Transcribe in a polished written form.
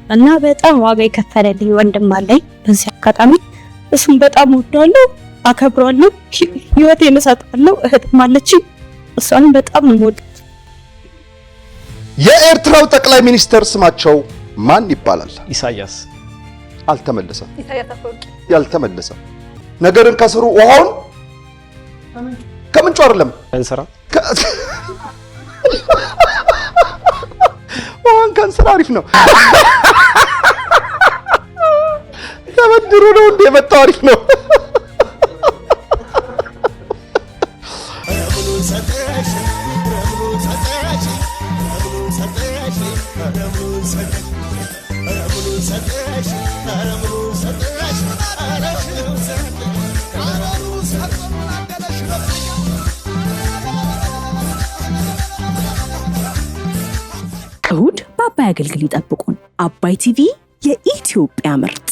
እና በጣም ዋጋ የከፈለልኝ ወንድም አለኝ። በዚህ አጋጣሚ እሱም በጣም ወደዋለሁ፣ አከብረዋለሁ፣ ህይወቴን እሰጣለሁ። እህትም አለችኝ፣ እሷንም በጣም ወድ። የኤርትራው ጠቅላይ ሚኒስትር ስማቸው ማን ይባላል? ኢሳያስ። አልተመለሰም። ያልተመለሰ ነገርን ከስሩ ውሃውን ከምንጩ አይደለም እንስራ ውሃን ከእንስራ አሪፍ ነው። ተበድሮ ነው እንደ የመጣው አሪፍ ነው። እሁድ በአባይ አገልግል ይጠብቁን። አባይ ቲቪ የኢትዮጵያ ምርጥ